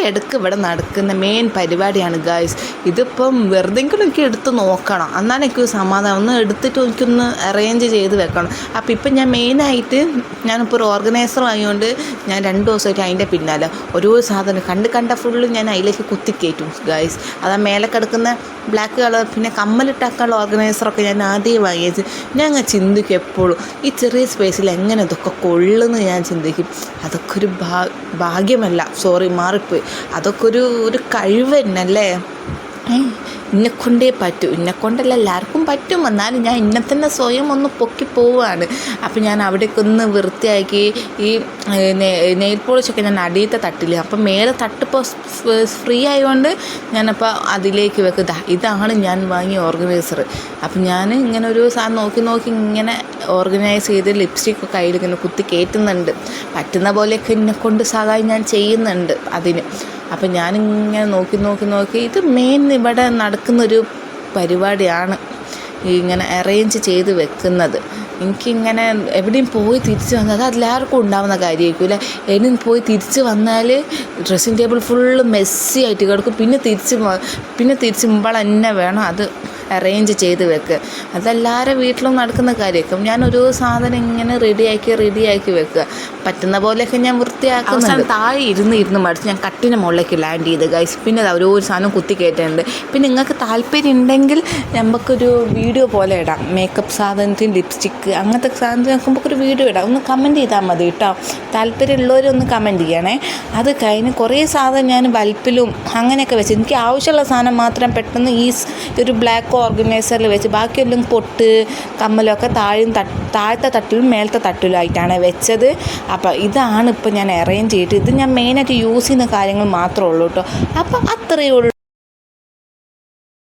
ഇടയ്ക്ക് ഇവിടെ നടക്കുന്ന മെയിൻ പരിപാടിയാണ് ഗായ്സ്. ഇതിപ്പം വെറുതെങ്കിലും എനിക്ക് എടുത്ത് നോക്കണം, എന്നാലും എനിക്ക് സമാധാനം. ഒന്ന് എടുത്തിട്ട് എനിക്കൊന്ന് അറേഞ്ച് ചെയ്ത് വെക്കണം. അപ്പോൾ ഇപ്പം ഞാൻ മെയിനായിട്ട് ഞാനിപ്പോൾ ഒരു ഓർഗനൈസർ ആയതുകൊണ്ട് ഞാൻ 2 ദിവസമായിട്ട് അതിൻ്റെ പിന്നാലെ ഓരോ സാധനം കണ്ട ഫുള്ള് ഞാൻ അതിലേക്ക് കുത്തിക്കയറ്റും ഗായ്സ്. അതാ മേലെ കിടക്കുന്ന ബ്ലാക്ക് കളർ പിന്നെ കമ്മലിട്ടാക്കാനുള്ള ഓർഗനൈസറൊക്കെ ഞാൻ ആദ്യം വാങ്ങിയത്. ഞാൻ അങ്ങനെ ചിന്തിക്കും എപ്പോഴും ഈ ചെറിയ സ്പേസിൽ എങ്ങനെ ഇതൊക്കെ കൊള്ളുന്നു ഞാൻ ചിന്തിക്കും. അതൊക്കെ ഒരു ഭാഗ്യമല്ല, സോറി മാറിപ്പോയി, അതൊക്കെ ഒരു കഴിവ് തന്നെയല്ലേ. ഇന്നെക്കൊണ്ടേ പറ്റൂ, ഇന്നെക്കൊണ്ടല്ല എല്ലാവർക്കും പറ്റും, എന്നാലും ഞാൻ ഇന്നെ തന്നെ സ്വയം ഒന്ന് പൊക്കി പോവുകയാണ്. അപ്പോൾ ഞാൻ അവിടേക്ക് ഒന്ന് വൃത്തിയാക്കി ഈ നെയിൽ പോളിഷൊക്കെ ഞാൻ അടിയത്തെ തട്ടില്ല, അപ്പം മേലെ തട്ടിപ്പോൾ ഫ്രീ ആയതുകൊണ്ട് ഞാനപ്പോൾ അതിലേക്ക് വെക്കുക. ഇതാണ് ഞാൻ വാങ്ങിയ ഓർഗനൈസർ. അപ്പം ഞാൻ ഇങ്ങനെ ഒരു സാധനം നോക്കി ഇങ്ങനെ ഓർഗനൈസ് ചെയ്ത് ലിപ്സ്റ്റിക്കൊക്കെ കയ്യിൽ ഇങ്ങനെ കുത്തി കയറ്റുന്നുണ്ട്. പറ്റുന്ന പോലെയൊക്കെ എന്നെക്കൊണ്ട് സഹായം ഞാൻ ചെയ്യുന്നുണ്ട് അതിന്. അപ്പം ഞാനിങ്ങനെ നോക്കി ഇത് മെയിൻ ഇവിടെ നടക്കുന്നൊരു പരിപാടിയാണ് ഇങ്ങനെ അറേഞ്ച് ചെയ്ത് വെക്കുന്നത്. എനിക്കിങ്ങനെ എവിടെയും പോയി തിരിച്ച് വന്നാൽ അത് എല്ലാവർക്കും ഉണ്ടാകുന്ന കാര്യമായിരിക്കും അല്ലേ. എവിടെയും പോയി തിരിച്ച് വന്നാൽ ഡ്രസ്സിങ് ടേബിൾ ഫുള്ള് മെസ്സി ആയിട്ട് കിടക്കും. പിന്നെ തിരിച്ച് മുമ്പാൾ തന്നെ വേണം അത് അറേഞ്ച് ചെയ്ത് വെക്കുക. അതെല്ലാവരുടെ വീട്ടിലും നടക്കുന്ന കാര്യമായിരിക്കും. ഞാനൊരു സാധനം ഇങ്ങനെ റെഡിയാക്കി വെക്കുക. പറ്റുന്ന പോലെയൊക്കെ ഞാൻ വൃത്തിയാക്കുന്ന താഴെ ഇരുന്ന് മടിച്ച് ഞാൻ കട്ടിന് മുകളിലേക്ക് ലാൻഡ് ചെയ്ത് ഗൈസ്. പിന്നെ ഓരോ സാധനം കുത്തി കയറ്റുന്നുണ്ട്. പിന്നെ നിങ്ങൾക്ക് താല്പര്യം ഉണ്ടെങ്കിൽ നമുക്കൊരു വീഡിയോ പോലെ ഇടാം. മേക്കപ്പ് സാധനത്തിന് ലിപ്സ്റ്റിക്ക് അങ്ങനത്തെ സാധനത്തിന് നമുക്കൊരു വീഡിയോ ഇടാം. ഒന്ന് കമൻറ്റ് ചെയ്താൽ മതി കേട്ടോ. താല്പര്യമുള്ളവരൊന്ന് കമൻറ്റ് ചെയ്യണേ. അത് കഴിഞ്ഞ് കുറേ സാധനം ഞാൻ ബൾബിലും അങ്ങനെയൊക്കെ വെച്ച് എനിക്ക് ആവശ്യമുള്ള സാധനം മാത്രം പെട്ടെന്ന് ഈ ഒരു ബ്ലാക്ക് ഓർഗനൈസറിൽ വെച്ച് ബാക്കിയെല്ലാം പൊട്ട് കമ്മലൊക്കെ താഴത്തെ തട്ടിലും മേലത്തെ തട്ടിലുമായിട്ടാണ് വെച്ചത്. അപ്പോൾ ഇതാണ് ഇപ്പോൾ ഞാൻ അറേഞ്ച് ചെയ്തിട്ട് ഇത് ഞാൻ മെയിനായിട്ട് യൂസ് ചെയ്യുന്ന കാര്യങ്ങൾ മാത്രമേ ഉള്ളൂ കേട്ടോ. അപ്പം അത്രയേ ഉള്ളൂ.